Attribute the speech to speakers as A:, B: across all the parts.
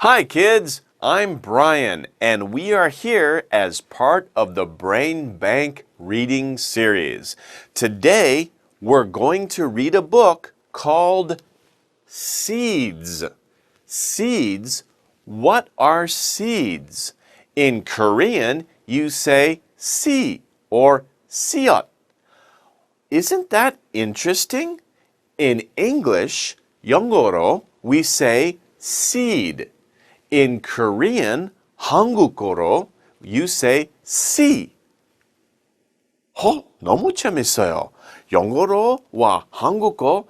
A: Hi kids, I'm Brian and we are here as part of the Brain Bank reading series. Today we're going to read a book called Seeds. Seeds? What are seeds? In Korean, you say si or siot. Isn't that interesting? In English, 영어로, we say seed. In Korean, 한국어로, you say see. 너무 재밌어요. 영어로와 한국어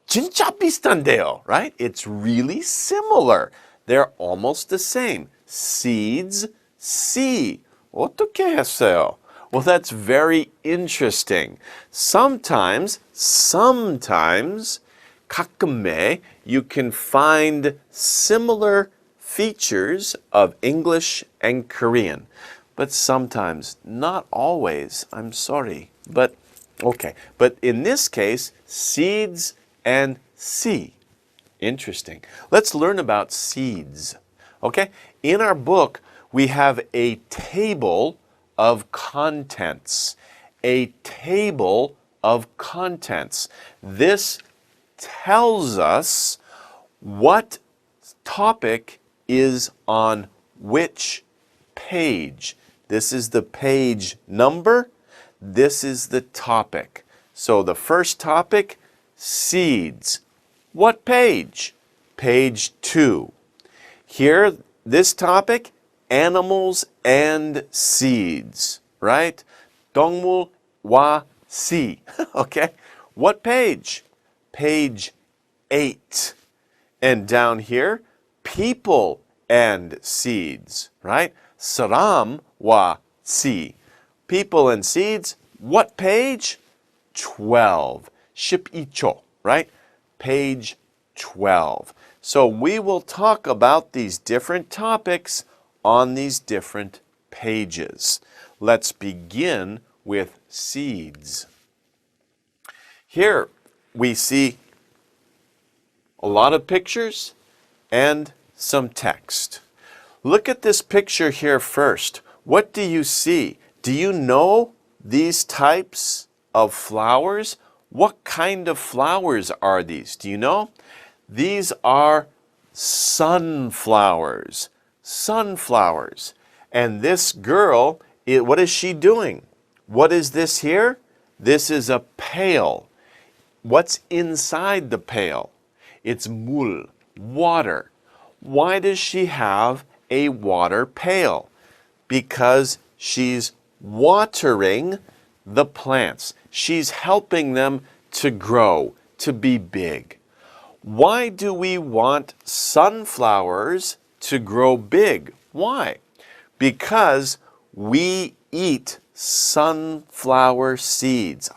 A: 진짜 비슷한데요, right? It's really similar. They're almost the same. Seeds, see. 어떻게 했어요? Well, that's very interesting. Sometimes, 가끔에, you can find similar features of English and Korean. But sometimes, not always, I'm sorry. But, okay. But in this case, seeds and see. Interesting. Let's learn about seeds. Okay? In our book, we have a table of contents. A table of contents. This tells us what topic is on which page. This is the page number. This is the topic. So the first topic, seeds. What page? Page 2. Here, this topic, animals and seeds, right? 동물과 씨. Okay? What page? Page 8. And down here, people and seeds, right? 사람과 씨. People and seeds. What page? 12. 12초, right? Page 12. So we will talk about these different topics on these different pages. Let's begin with seeds. Here we see a lot of pictures and some text. Look at this picture here first. What do you see? Do you know these types of flowers? What kind of flowers are these? Do you know? These are sunflowers. Sunflowers. And this girl, what is she doing? What is this here? This is a pail. What's inside the pail? It's 물, water. Why does she have a water pail? Because she's watering the plants. She's helping them to grow, to be big. Why do we want sunflowers to grow big? Why? Because we eat sunflower seeds.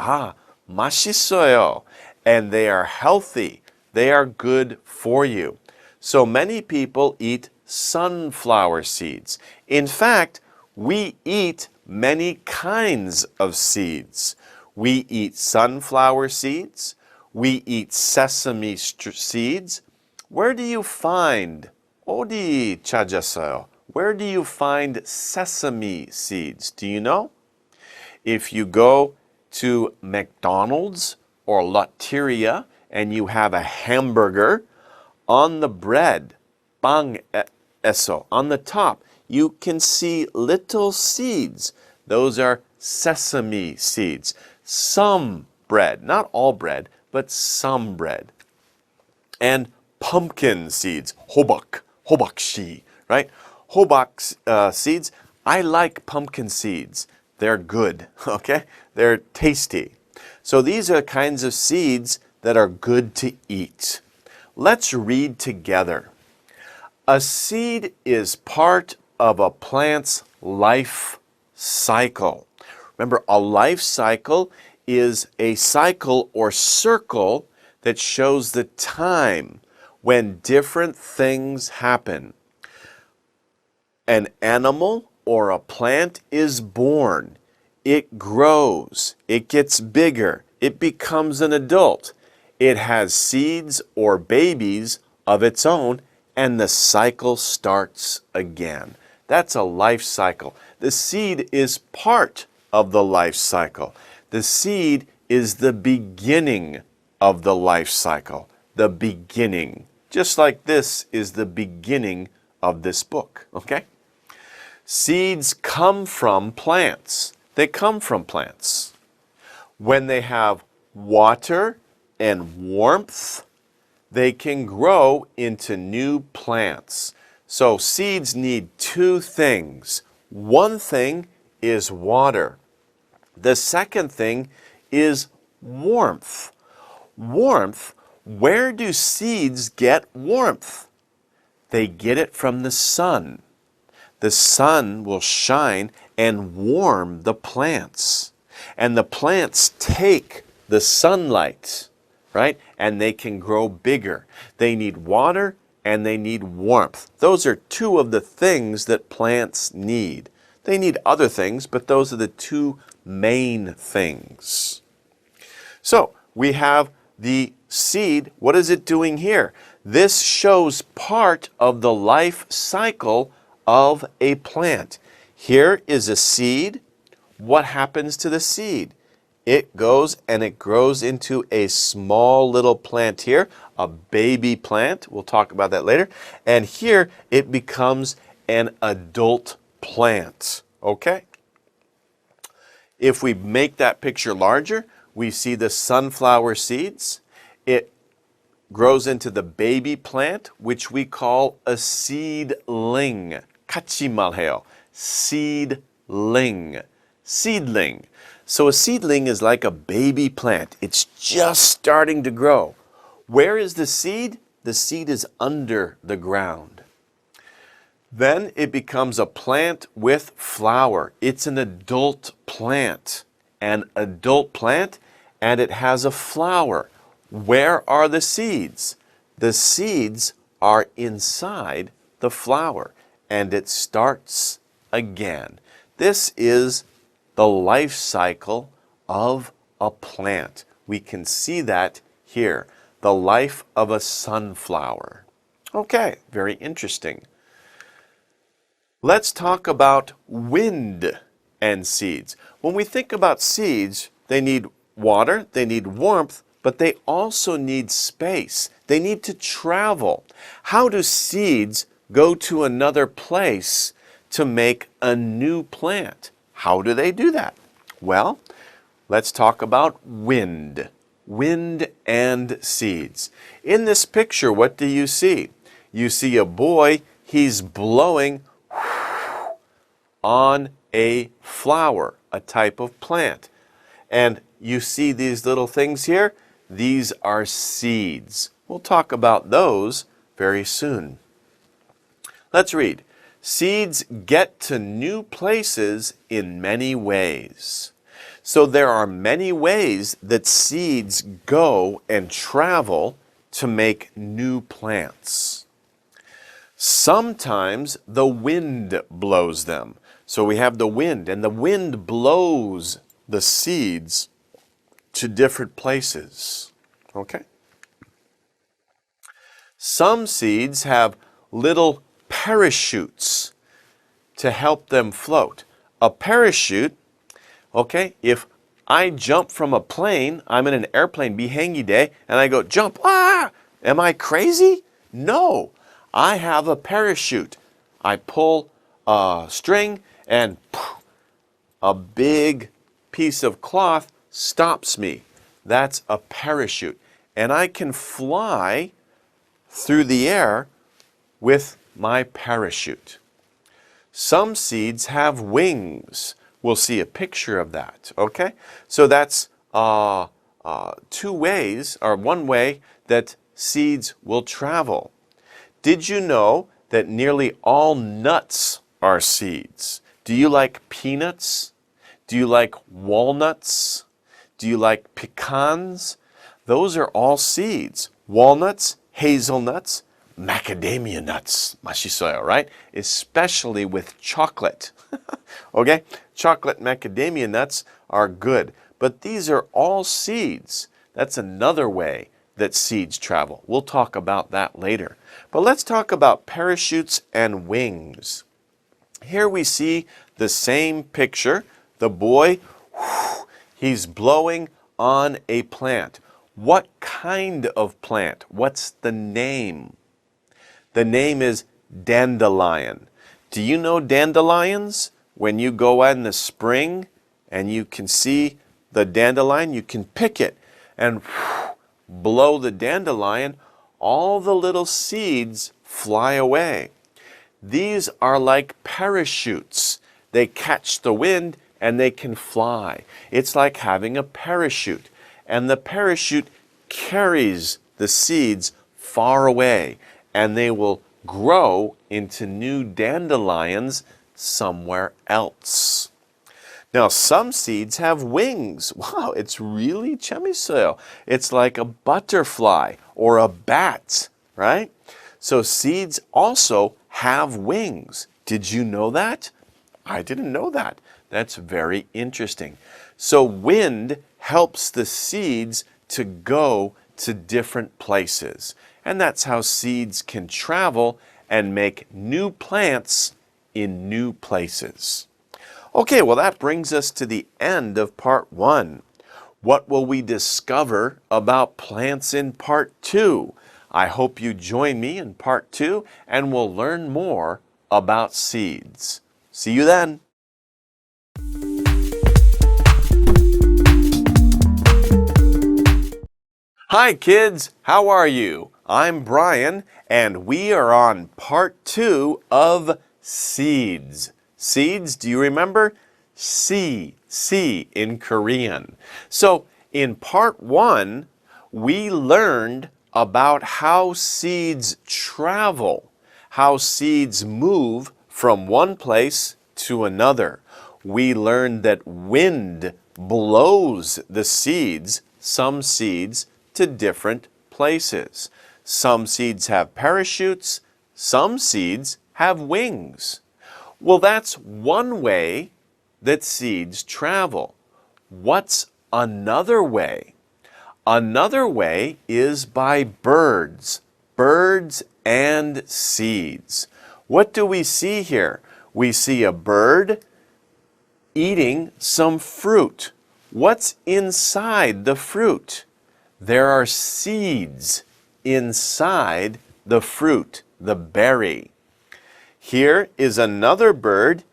A: 맛있어요. And they are healthy. They are good for you. So many people eat sunflower seeds. In fact, we eat many kinds of seeds. We eat sunflower seeds. We eat sesame seeds. Where do you find, 어디 찾았어요? Where do you find sesame seeds? Do you know? If you go to McDonald's or Lotteria and you have a hamburger, on the bread, 빵에서, on the top, you can see little seeds. Those are sesame seeds. Some bread, not all bread, but some bread. And pumpkin seeds, 호박씨, right? 호박 seeds. I like pumpkin seeds. They're good, okay? They're tasty. So these are kinds of seeds that are good to eat. Let's read together. A seed is part of a plant's life cycle. Remember, a life cycle is a cycle or circle that shows the time when different things happen. An animal or a plant is born. It grows. It gets bigger. It becomes an adult. It has seeds or babies of its own, and the cycle starts again. That's a life cycle. The seed is part of the life cycle. The seed is the beginning of the life cycle. The beginning. Just like this is the beginning of this book, okay? Seeds come from plants. They come from plants. When they have water and warmth, they can grow into new plants. So seeds need two things. One thing is water. The second thing is warmth. Warmth, where do seeds get warmth? They get it from the sun. The sun will shine and warm the plants. And the plants take the sunlight, right? And they can grow bigger. They need water and they need warmth. Those are two of the things that plants need. They need other things, but those are the two main things. So we have the seed. What is it doing here? This shows part of the life cycle of a plant. Here is a seed. What happens to the seed? It goes and it grows into a small little plant here, a baby plant. We'll talk about that later. And here it becomes an adult plant. Okay? If we make that picture larger, we see the sunflower seeds. It grows into the baby plant, which we call a seedling. 같이 말해요. Seedling. Seedling. So a seedling is like a baby plant. It's just starting to grow. Where is the seed? The seed is under the ground. Then it becomes a plant with flower. It's an adult plant. An adult plant, and it has a flower. Where are the seeds? The seeds are inside the flower, and it starts again. This is the life cycle of a plant. We can see that here, the life of a sunflower. Okay, very interesting. Let's talk about wind and seeds. When we think about seeds, they need water, they need warmth, but they also need space. They need to travel. How do seeds go to another place to make a new plant? How do they do that? Well, let's talk about wind. Wind and seeds. In this picture, what do you see? You see a boy, he's blowing on a flower, a type of plant. And you see these little things here? These are seeds. We'll talk about those very soon. Let's read. Seeds get to new places in many ways. So there are many ways that seeds go and travel to make new plants. Sometimes the wind blows them. So we have the wind, and the wind blows the seeds to different places. Okay? Some seeds have little parachutes to help them float. A parachute, okay, if I jump from a plane, I'm in an airplane, 비행기대, and I go jump, am I crazy? No, I have a parachute. I pull a string and a big piece of cloth stops me. That's a parachute. And I can fly through the air with my parachute. Some seeds have wings. We'll see a picture of that, okay? So that's two ways, or one way that seeds will travel. Did you know that nearly all nuts are seeds? Do you like peanuts? Do you like walnuts? Do you like pecans? Those are all seeds. Walnuts, hazelnuts, macadamia nuts, 맛있어요, right? Especially with chocolate. Okay? Chocolate macadamia nuts are good, but these are all seeds. That's another way that seeds travel. We'll talk about that later. But let's talk about parachutes and wings. Here we see the same picture. The boy, he's blowing on a plant. What kind of plant? What's the name? The name is dandelion. Do you know dandelions? When you go out in the spring and you can see the dandelion, you can pick it and blow the dandelion, all the little seeds fly away. These are like parachutes. They catch the wind and they can fly. It's like having a parachute, and the parachute carries the seeds far away, and they will grow into new dandelions somewhere else. Now, some seeds have wings. Wow, it's really 재밌어요. It's like a butterfly or a bat, right? So seeds also have wings. Did you know that? I didn't know that. That's very interesting. So wind helps the seeds to go to different places. And that's how seeds can travel and make new plants in new places. Okay, well, that brings us to the end of part 1. What will we discover about plants in part 2? I hope you join me in part 2 and we'll learn more about seeds. See you then. Hi kids, how are you? I'm Brian and we are on part 2 of seeds. Seeds, do you remember? See in Korean. So in part 1, we learned about how seeds travel, how seeds move from one place to another. We learned that wind blows the seeds, some seeds, to different places. Some seeds have parachutes, some seeds have wings. Well, that's one way that seeds travel. What's another way? Another way is by birds. Birds and seeds. What do we see here? We see a bird eating some fruit. What's inside the fruit? There are seeds inside the fruit, the berry. Here is another bird,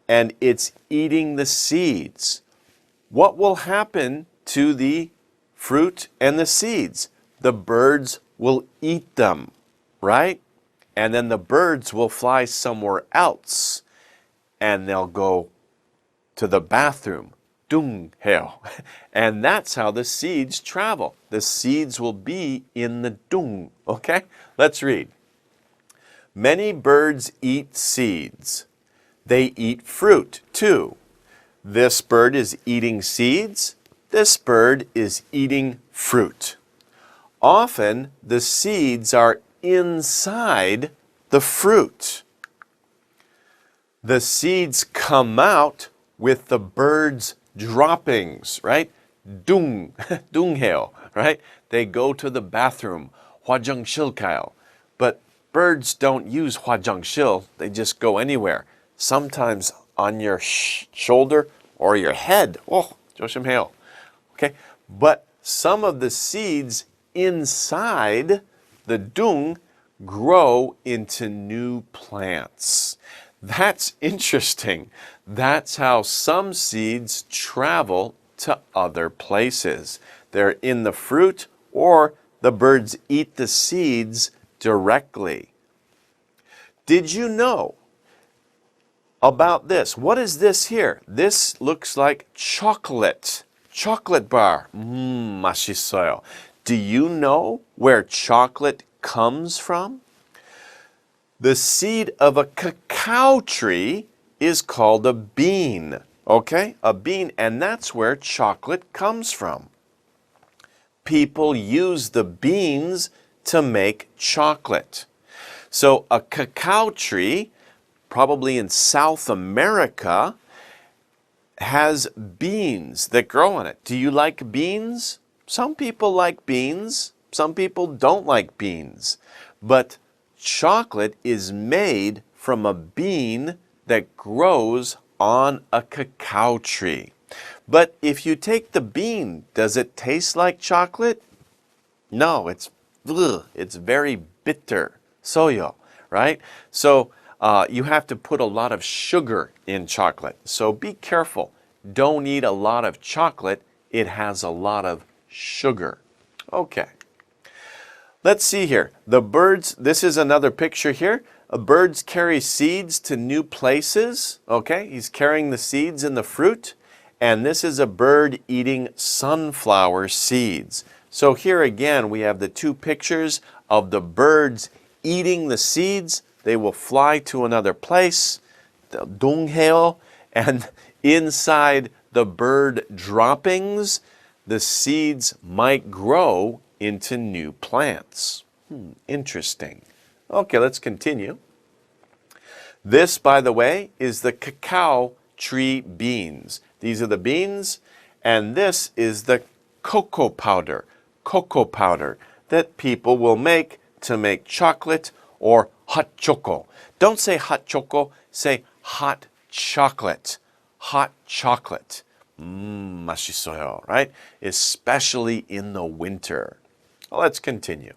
A: and it's eating the seeds. What will happen to the fruit and the seeds? The birds will eat them, right? And then the birds will fly somewhere else, and they'll go to the bathroom. Dung heo. And that's how the seeds travel. The seeds will be in the dung. Okay? Let's read. Many birds eat seeds. They eat fruit too. This bird is eating seeds. This bird is eating fruit. Often the seeds are inside the fruit. The seeds come out with the bird's droppings, right? dung heo, right? They go to the bathroom. 화장실까요? But birds don't use 화장실. They just go anywhere. Sometimes on your shoulder or your head. Oh, 조심해요. Okay? But some of the seeds inside the dung grow into new plants. That's interesting. That's how some seeds travel to other places. They're in the fruit, or the birds eat the seeds directly. Did you know about this? What is this here? This looks like chocolate. Chocolate bar. 맛있어요. Do you know where chocolate comes from? The seed of a cacao tree is called a bean, okay? A bean, and that's where chocolate comes from. People use the beans to make chocolate. So a cacao tree, probably in South America, has beans that grow on it. Do you like beans? Some people like beans. Some people don't like beans. But chocolate is made from a bean that grows on a cacao tree. But if you take the bean, does it taste like chocolate? No, it's very bitter. Soyo, right? So you have to put a lot of sugar in chocolate. So be careful. Don't eat a lot of chocolate. It has a lot of sugar. Okay. Let's see here. The birds, this is another picture here. Birds carry seeds to new places. Okay, he's carrying the seeds in the fruit. And this is a bird eating sunflower seeds. So here again, we have the two pictures of the birds eating the seeds. They will fly to another place, the dongheo, and inside the bird droppings, the seeds might grow into new plants. Interesting. Okay, let's continue. This, by the way, is the cacao tree beans. These are the beans, and this is the cocoa powder that people will make to make chocolate or hot choco. Don't say hot choco, say hot chocolate. Hot chocolate. 맛있어요, right? Especially in the winter. Let's continue.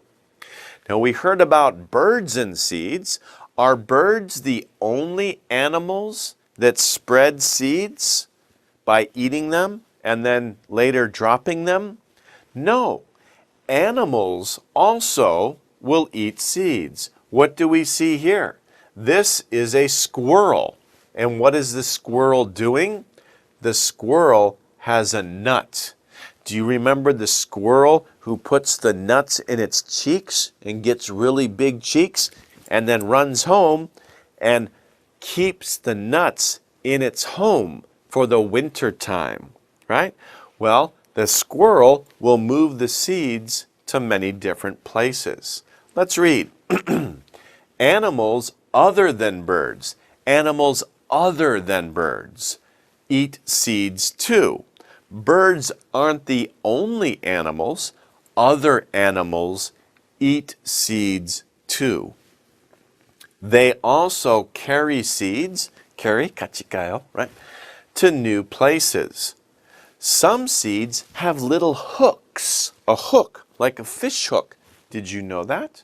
A: Now we heard about birds and seeds. Are birds the only animals that spread seeds by eating them and then later dropping them? No. Animals also will eat seeds. What do we see here? This is a squirrel. And what is the squirrel doing? The squirrel has a nut. Do you remember the squirrel who puts the nuts in its cheeks and gets really big cheeks and then runs home and keeps the nuts in its home for the winter time, right? Well, the squirrel will move the seeds to many different places. Let's read. Animals other than birds eat seeds too. Birds aren't the only animals. Other animals eat seeds too. They also carry seeds, 같이 가요, right? To new places. Some seeds have little hooks, a hook, like a fish hook. Did you know that?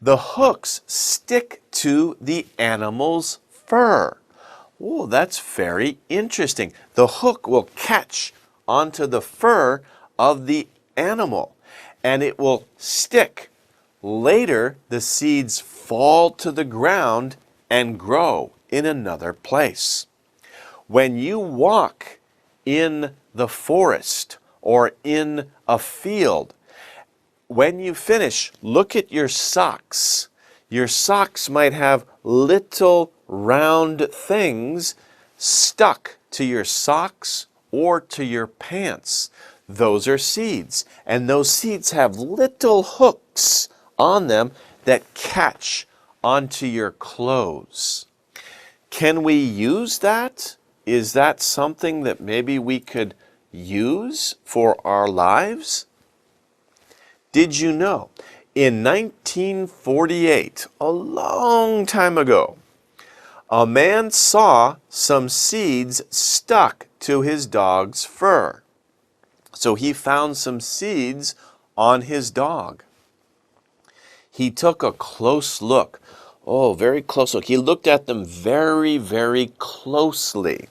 A: The hooks stick to the animal's fur. Oh, that's very interesting. The hook will catch onto the fur of the animal and it will stick. Later, the seeds fall to the ground and grow in another place. When you walk in the forest or in a field, when you finish, look at your socks. Your socks might have little round things stuck to your socks or to your pants. Those are seeds, and those seeds have little hooks on them that catch onto your clothes. Can we use that? Is that something that maybe we could use for our lives? Did you know, in 1948, a long time ago, a man saw some seeds stuck to his dog's fur. So he found some seeds on his dog. He took a close look. Oh, very close look. He looked at them very, very closely.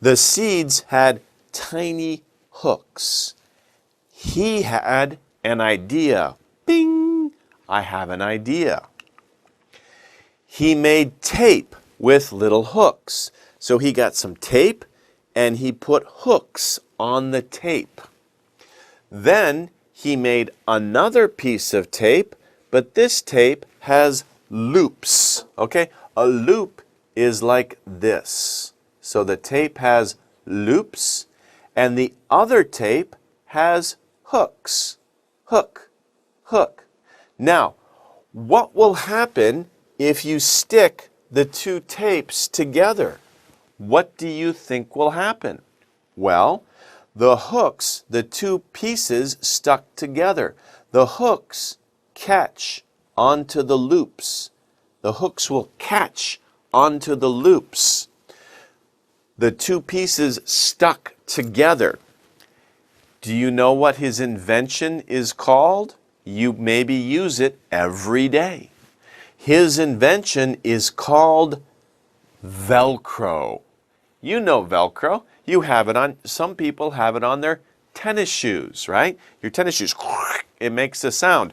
A: The seeds had tiny hooks. He had an idea. Bing! I have an idea. He made tape with little hooks. So he got some tape and he put hooks on the tape. Then he made another piece of tape, but this tape has loops. Okay? A loop is like this. So the tape has loops and the other tape has hooks. Hook, hook. Now, what will happen if you stick the two tapes together? What do you think will happen? Well, The hooks, the two pieces stuck together. The hooks catch onto the loops. The hooks will catch onto the loops. The two pieces stuck together. Do you know what his invention is called? You maybe use it every day. His invention is called Velcro. You know Velcro. You have it on, some people have it on their tennis shoes, right? Your tennis shoes, it makes a sound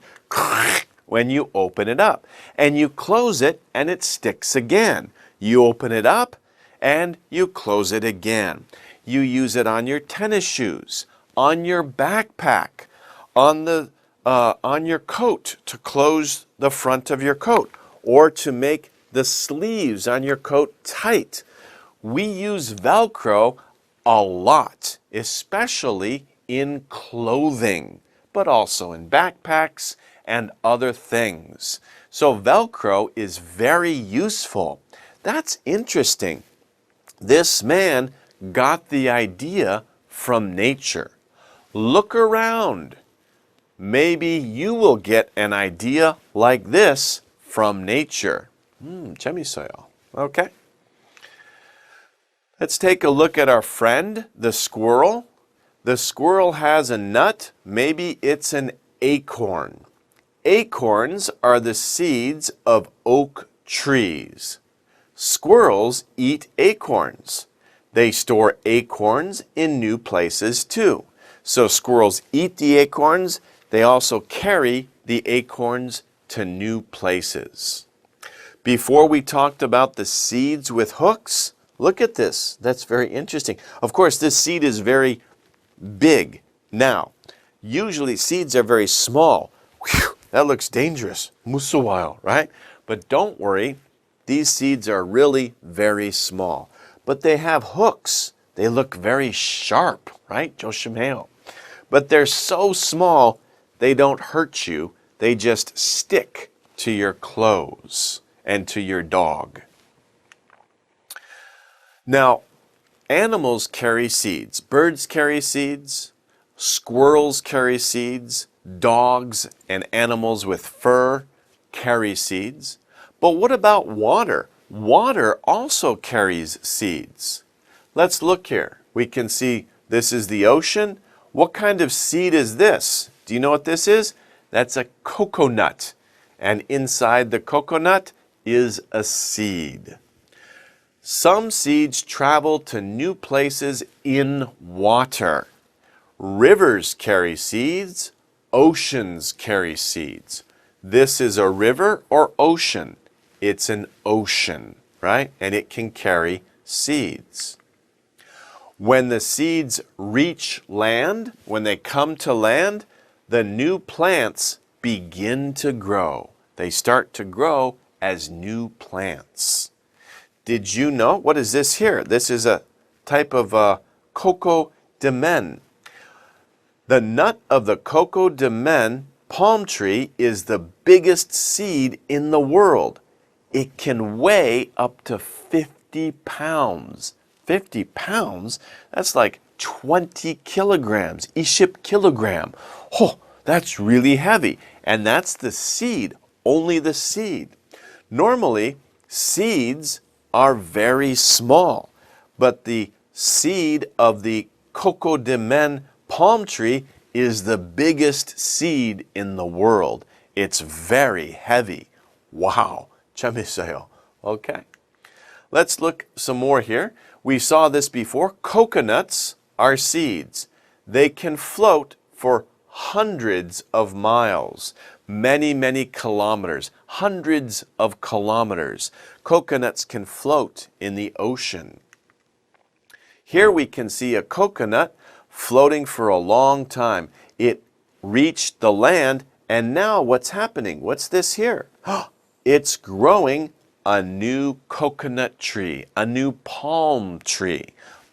A: when you open it up. And you close it and it sticks again. You open it up and you close it again. You use it on your tennis shoes, on your backpack, on your coat to close the front of your coat, or to make the sleeves on your coat tight. We use Velcro a lot, especially in clothing, but also in backpacks and other things. So Velcro is very useful. That's interesting. This man got the idea from nature. Look around. Maybe you will get an idea like this from nature. 재밌어요. Okay. Let's take a look at our friend, the squirrel. The squirrel has a nut. Maybe it's an acorn. Acorns are the seeds of oak trees. Squirrels eat acorns. They store acorns in new places too. So squirrels eat the acorns. They also carry the acorns to new places. Before we talked about the seeds with hooks, look at this. That's very interesting. Of course, this seed is very big. Now, usually seeds are very small. Whew, that looks dangerous. 무서워요, right? But don't worry. These seeds are really very small. But they have hooks. They look very sharp, right? 조심해요. But they're so small, they don't hurt you. They just stick to your clothes and to your dog. Now, animals carry seeds. Birds carry seeds. Squirrels carry seeds. Dogs and animals with fur carry seeds. But what about water? Water also carries seeds. Let's look here. We can see this is the ocean. What kind of seed is this? Do you know what this is? That's a coconut. And inside the coconut is a seed. Some seeds travel to new places in water. Rivers carry seeds. Oceans carry seeds. This is a river or ocean. It's an ocean, right? And it can carry seeds. When the seeds reach land, when they come to land, the new plants begin to grow. They start to grow as new plants. Did you know? What is this here? This is a type of coco-de-mer. The nut of the coco-de-mer palm tree is the biggest seed in the world. It can weigh up to 50 pounds. 50 pounds? That's like 20 kilograms. 20 kilogram. Oh, that's really heavy. And that's the seed, only the seed. Normally, seeds are very small, but the seed of the coco-de-mer palm tree is the biggest seed in the world. It's very heavy. Wow. 재밌어요. Okay. Let's look some more here. We saw this before. Coconuts are seeds. They can float for hundreds of miles, many, many kilometers, hundreds of kilometers. Coconuts can float in the ocean. Here we can see a coconut floating for a long time. It reached the land, and now what's happening? What's this here? It's growing a new coconut tree, a new palm tree.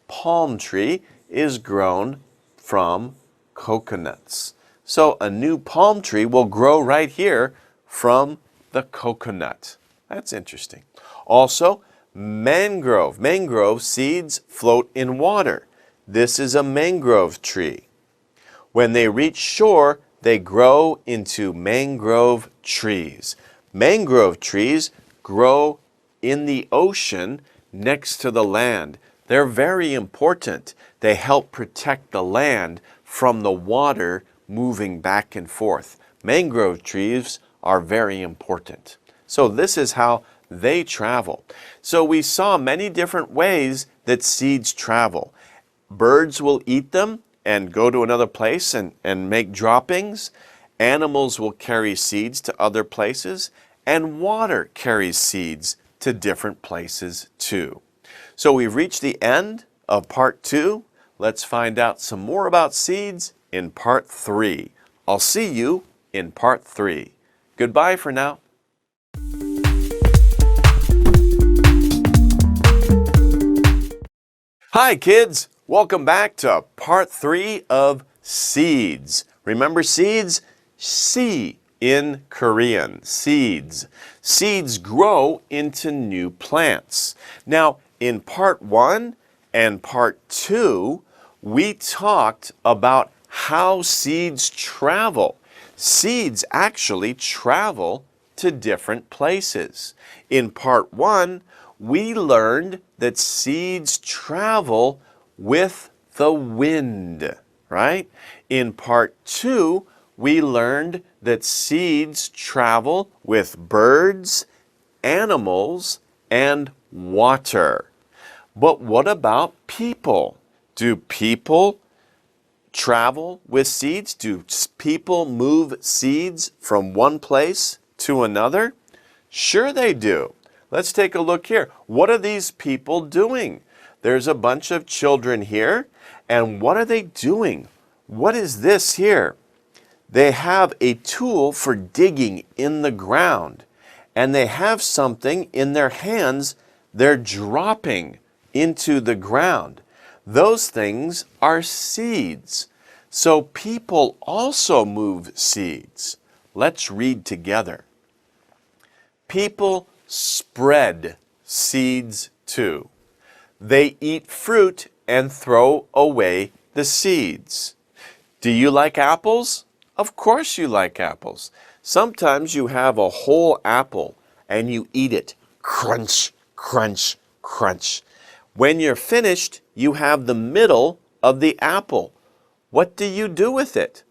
A: Palm tree is grown from coconuts. So a new palm tree will grow right here from the coconut. That's interesting. Also, mangrove. Mangrove seeds float in water. This is a mangrove tree. When they reach shore, they grow into mangrove trees. Mangrove trees grow in the ocean next to the land. They're very important. They help protect the land from the water moving back and forth. Mangrove trees are very important. So this is how they travel. So we saw many different ways that seeds travel. Birds will eat them and go to another place and make droppings. Animals will carry seeds to other places, and water carries seeds to different places too. So we've reached the end of part 2. Let's find out some more about seeds in part 3. I'll see you in part 3. Goodbye for now. Hi kids! Welcome back to part 3 of seeds. Remember seeds? Si in Korean, seeds. Seeds grow into new plants. Now, in part 1 and part 2, we talked about how seeds travel. Seeds actually travel to different places. In part 1, we learned that seeds travel with the wind, right? In part 2, we learned that seeds travel with birds, animals, and water. But what about people? Do people travel with seeds? Do people move seeds from one place to another? Sure they do. Let's take a look here. What are these people doing? There's a bunch of children here, and what are they doing? What is this here? They have a tool for digging in the ground, and they have something in their hands they're dropping into the ground. Those things are seeds. So people also move seeds. Let's read together. People spread seeds too. They eat fruit and throw away the seeds. Do you like apples? Of course you like apples. Sometimes you have a whole apple and you eat it. Crunch, crunch, crunch. When you're finished, you have the middle of the apple. What do you do with it?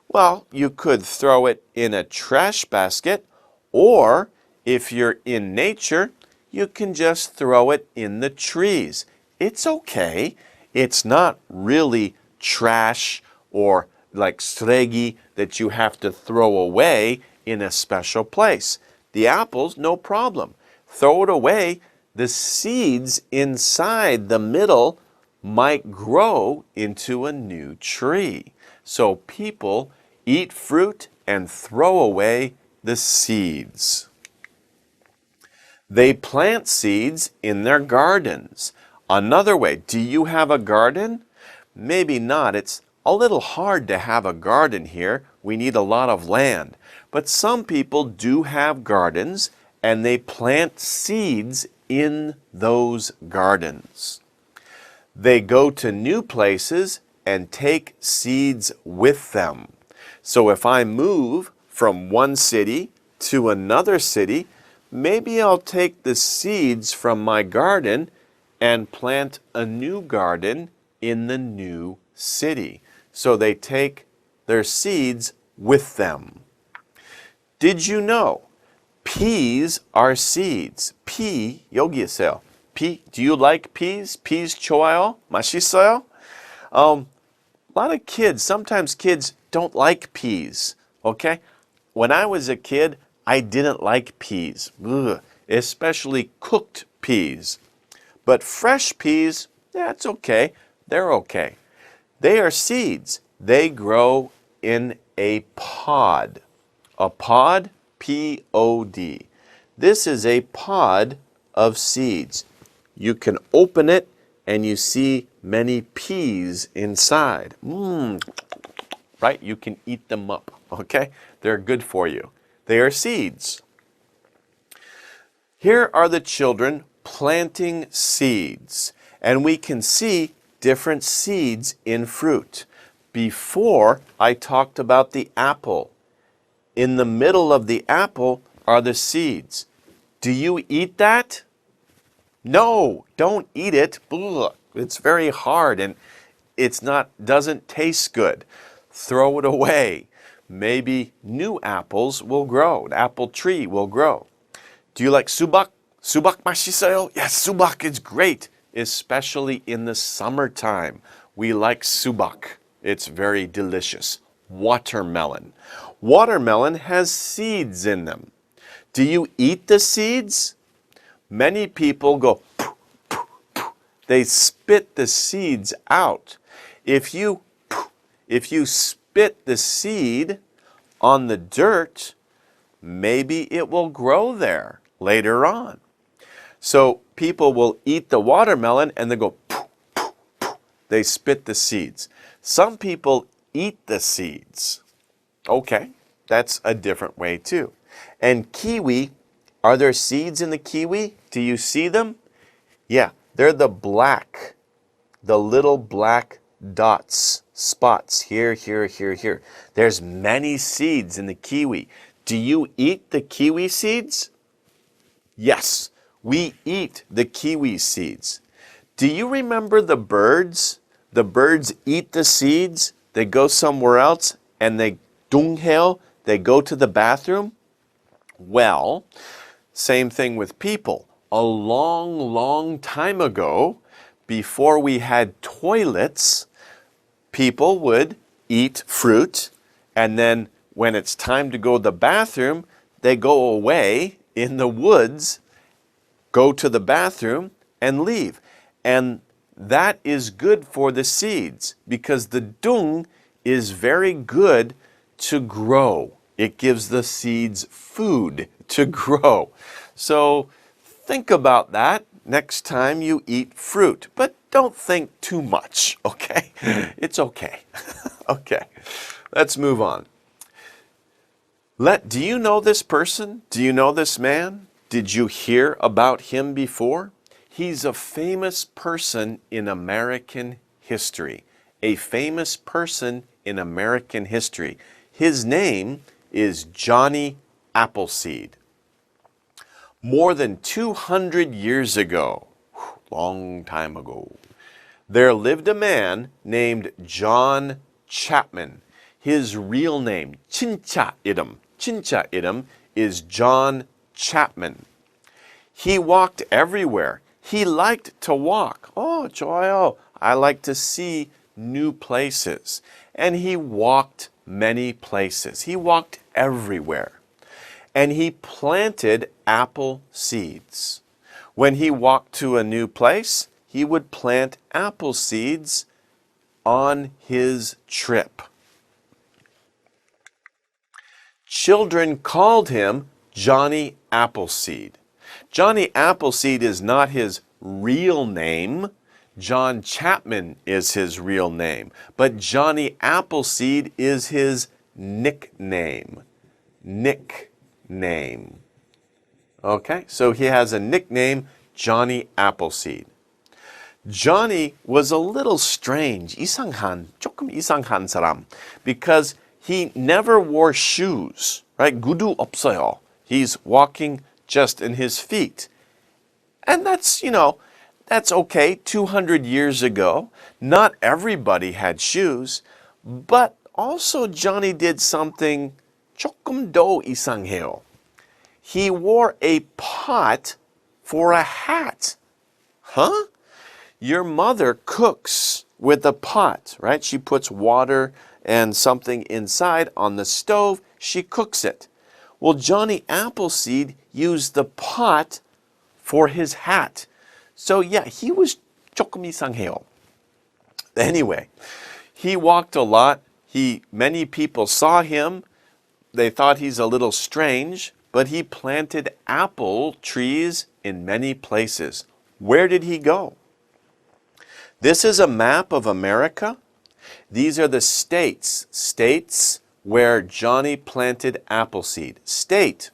A: Well, you could throw it in a trash basket, or if you're in nature, you can just throw it in the trees. It's okay. It's not really trash or like 쓰레기 that you have to throw away in a special place. The apples, no problem. Throw it away. The seeds inside the middle might grow into a new tree. So people eat fruit and throw away the seeds. They plant seeds in their gardens. Another way, do you have a garden? Maybe not. It's a little hard to have a garden here. We need a lot of land. But some people do have gardens, and they plant seeds in those gardens. They go to new places and take seeds with them. So if I move from one city to another city, maybe I'll take the seeds from my garden and plant a new garden in the new city. So they take their seeds with them. Did you know peas are seeds? pea, 여기 있어요. pea, do you like peas? peas 좋아요? 맛있어요? A lot of kids, sometimes kids don't like peas, okay? When I was a kid, I didn't like peas, especially cooked peas. But fresh peas, that's okay. They're okay. They are seeds. They grow in a pod. A pod, P-O-D. This is a pod of seeds. You can open it and you see many peas inside. Right? You can eat them up, okay? They're good for you. They are seeds. Here are the children planting seeds, and we can see different seeds in fruit. Before, I talked about the apple. In the middle of the apple are the seeds. Do you eat that? No, don't eat it. Ugh, it's very hard and doesn't taste good. Throw it away. Maybe new apples will grow. An apple tree will grow. Do you like 수박? 수박 맛있어요? Yes, 수박 is great, especially in the summertime. We like 수박. It's very delicious. Watermelon. Watermelon has seeds in them. Do you eat the seeds? Many people go, poof, poof, poof. They spit the seeds out. If you spit the seed on the dirt, maybe it will grow there later on. So people will eat the watermelon and they go poof, poof, poof. They spit the seeds. Some people eat the seeds. Okay, that's a different way too. And kiwi, are there seeds in the kiwi? Do you see them? Yeah, they're the little black dots, spots here, here, here, here. There's many seeds in the kiwi. Do you eat the kiwi seeds? Yes, we eat the kiwi seeds. Do you remember the birds? The birds eat the seeds, they go somewhere else, and they go to the bathroom? Well, same thing with people. A long, long time ago, before we had toilets, people would eat fruit, and then when it's time to go to the bathroom, they go away in the woods, go to the bathroom, and leave. And that is good for the seeds because the dung is very good to grow. It gives the seeds food to grow. So think about that next time you eat fruit, but don't think too much, okay? It's okay. Okay, let's move on. Do you know this person? Do you know this man? Did you hear about him before? He's a famous person in American history. A famous person in American history. His name is Johnny Appleseed. More than 200 years ago, long time ago, there lived a man named John Chapman. His real name, 진짜 이름 is John Chapman. He walked everywhere. He liked to walk. Oh, 좋아요. I like to see new places. And he walked many places. He walked everywhere. And he planted apple seeds. When he walked to a new place, he would plant apple seeds on his trip. Children called him Johnny Appleseed. Johnny Appleseed is not his real name. John Chapman is his real name. But Johnny Appleseed is his nickname. Nickname. Okay, so he has a nickname, Johnny Appleseed. Johnny was a little strange, 조금 이상한 사람, because he never wore shoes, right? 구두 없어요. He's walking just in his feet. And that's okay. 200 years ago, not everybody had shoes, but also Johnny did something 조금 더 이상해요. He wore a pot for a hat. Huh? Your mother cooks with a pot, right? She puts water and something inside on the stove. She cooks it. Well, Johnny Appleseed used the pot for his hat. So yeah, he was 조금 이상해요. Anyway, he walked a lot. Many people saw him. They thought he's a little strange, but he planted apple trees in many places. Where did he go? This is a map of America. These are the states where Johnny planted appleseed. State.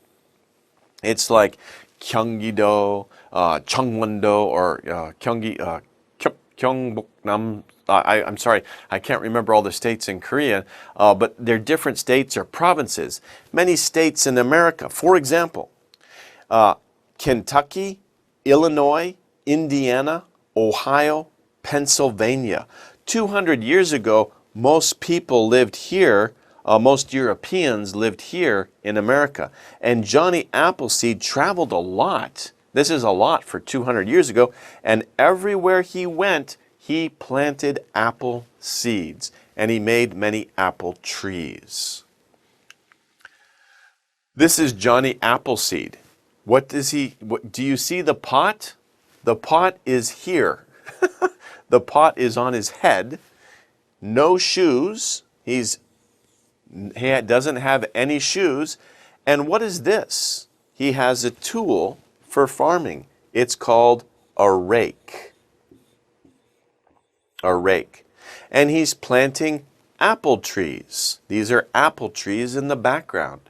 A: It's like 경기도, 청원도, or 경북, I'm sorry, I can't remember all the states in Korea, but they're different states or provinces. Many states in America, for example, Kentucky, Illinois, Indiana, Ohio, Pennsylvania. 200 years ago, most people lived here, most Europeans lived here in America. And Johnny Appleseed traveled a lot. This is a lot for 200 years ago. And everywhere he went, he planted apple seeds. And he made many apple trees. This is Johnny Appleseed. Do you see the pot? The pot is here. The pot is on his head. No shoes. He doesn't have any shoes. And what is this? He has a tool for farming. It's called a rake. A rake. And he's planting apple trees. These are apple trees in the background.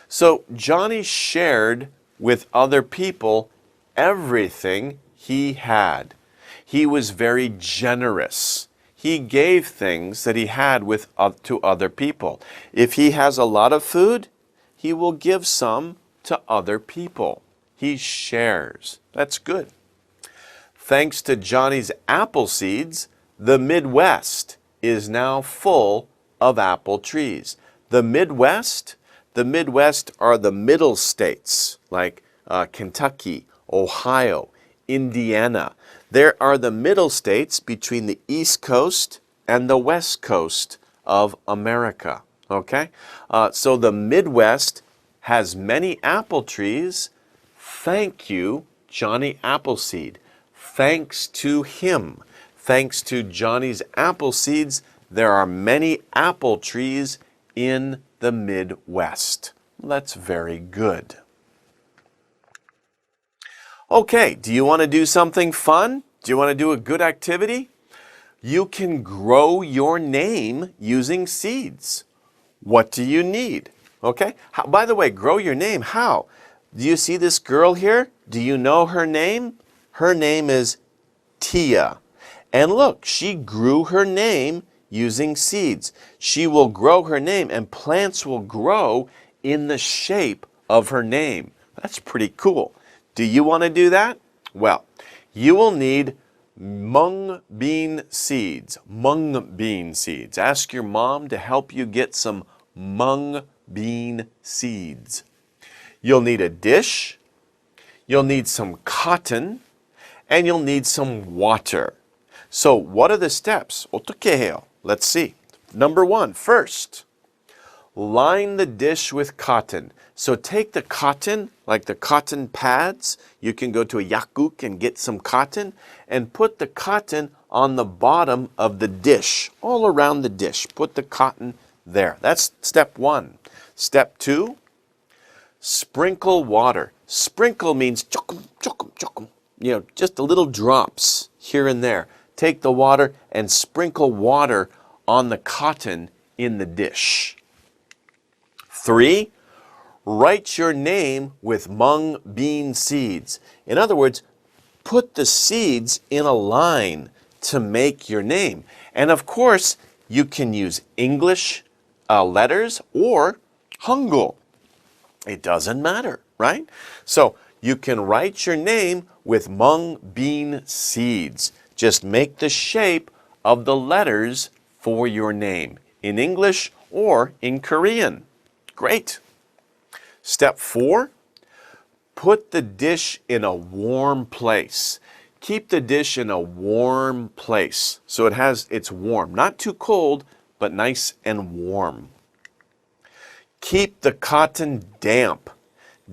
A: So Johnny shared with other people everything he had. He was very generous. He gave things that he had to other people. If he has a lot of food, he will give some to other people. He shares. That's good. Thanks to Johnny's apple seeds, the Midwest is now full of apple trees. The Midwest are the middle states like Kentucky, Ohio, Indiana. There are the middle states between the East Coast and the West Coast of America. Okay? So the Midwest has many apple trees. Thank you, Johnny Appleseed. Thanks to him, thanks to Johnny's apple seeds, there are many apple trees in the Midwest. That's very good. Okay, do you want to do something fun? Do you want to do a good activity? You can grow your name using seeds. What do you need? Okay, by the way, grow your name. How? Do you see this girl here? Do you know her name? Her name is Tia. And look, she grew her name using seeds. She will grow her name and plants will grow in the shape of her name. That's pretty cool. Do you want to do that? Well, you will need mung bean seeds. Mung bean seeds. Ask your mom to help you get some mung bean seeds. You'll need a dish. You'll need some cotton. And you'll need some water. So what are the steps? 어떻게 해요? Let's see. Number 1, first, line the dish with cotton. So take the cotton, like the cotton pads. You can go to a yakuk and get some cotton and put the cotton on the bottom of the dish, all around the dish. Put the cotton there. That's step 1. Step 2, sprinkle water. Sprinkle means 조금, 조금, 조금. Just a little drops here and there. Take the water and sprinkle water on the cotton in the dish. 3, write your name with mung bean seeds. In other words, put the seeds in a line to make your name. And of course, you can use English letters or Hangul. It doesn't matter, right? So you can write your name with mung bean seeds. Just make the shape of the letters for your name in English or in Korean. Great. Step 4, put the dish in a warm place. Keep the dish in a warm place so it's warm. Not too cold, but nice and warm. Keep the cotton damp.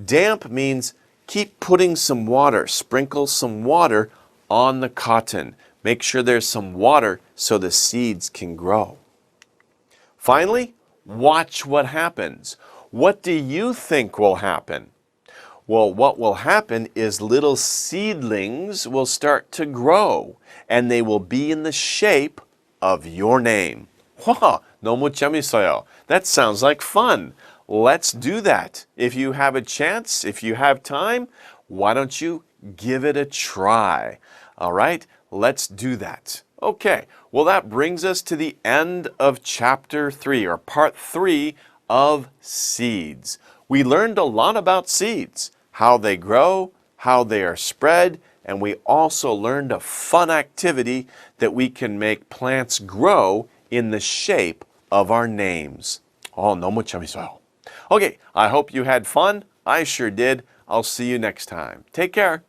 A: Damp means keep putting some water, sprinkle some water on the cotton. Make sure there's some water so the seeds can grow. Finally, watch what happens. What do you think will happen? Well, what will happen is little seedlings will start to grow and they will be in the shape of your name. 와, 너무 재밌어요. That sounds like fun. Let's do that. If you have a chance, if you have time, why don't you give it a try? All right, let's do that. Okay, well that brings us to the end of chapter 3, or part 3 of seeds. We learned a lot about seeds, how they grow, how they are spread, and we also learned a fun activity that we can make plants grow in the shape of our names. 너무 재밌어요. Okay, I hope you had fun. I sure did. I'll see you next time. Take care.